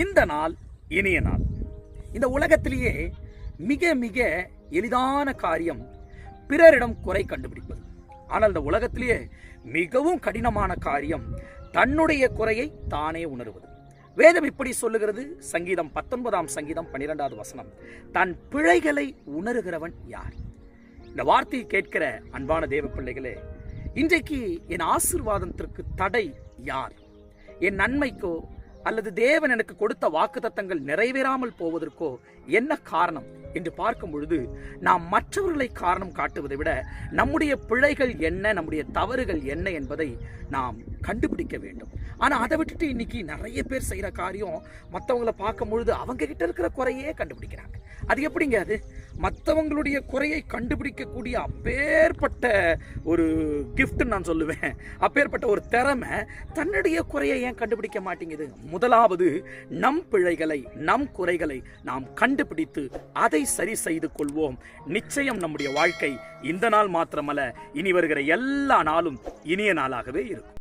இந்த நாள் இனிய நாள். இந்த உலகத்திலேயே மிக மிக எளிதான காரியம் பிறரிடம் குறை கண்டுபிடிப்பது. ஆனால் இந்த உலகத்திலேயே மிகவும் கடினமான காரியம் தன்னுடைய குறையை தானே உணர்வது. வேதம் இப்படி சொல்லுகிறது. சங்கீதம் 19 சங்கீதம் 12வது வசனம், தன் பிழைகளை உணர்கிறவன் யார்? இந்த வார்த்தையை கேட்கிற அன்பான தேவ பிள்ளைகளே, இன்றைக்கு என் ஆசீர்வாதத்திற்கு தடை யார்? என் நன்மைக்கோ அல்லது தேவன் எனக்கு கொடுத்த வாக்குத்தத்தங்கள் நிறைவேறாமல் போவதற்கோ என்ன காரணம் என்று பார்க்கும் பொழுது, நாம் மற்றவர்களை காரணம் காட்டுவதை விட நம்முடைய பிழைகள் என்ன, நம்முடைய தவறுகள் என்ன என்பதை நாம் கண்டுபிடிக்க வேண்டும். ஆனால் அதை விட்டுட்டு இன்னைக்கு நிறைய பேர் செய்கிற காரியம், மற்றவங்களை பார்க்கும் பொழுது அவங்க கிட்ட இருக்கிற குறையே கண்டுபிடிக்கிறாங்க. அது எப்படிங்க? அது மற்றவங்களுடைய குறையை கண்டுபிடிக்கக்கூடிய அப்பேற்பட்ட ஒரு கிஃப்ட்னு நான் சொல்லுவேன். அப்பேற்பட்ட ஒரு திறமை தன்னுடைய குறையை ஏன் கண்டுபிடிக்க மாட்டேங்குது? முதலாவது நம் பிழைகளை, நம் குறைகளை நாம் கண்டுபிடித்து அதை சரி செய்து கொள்வோம். நிச்சயம் நம்முடைய வாழ்க்கை இந்த நாள் மாத்திரமல்ல, இனி வருகிற எல்லா நாளும் இனிய நாளாகவே இருக்கும்.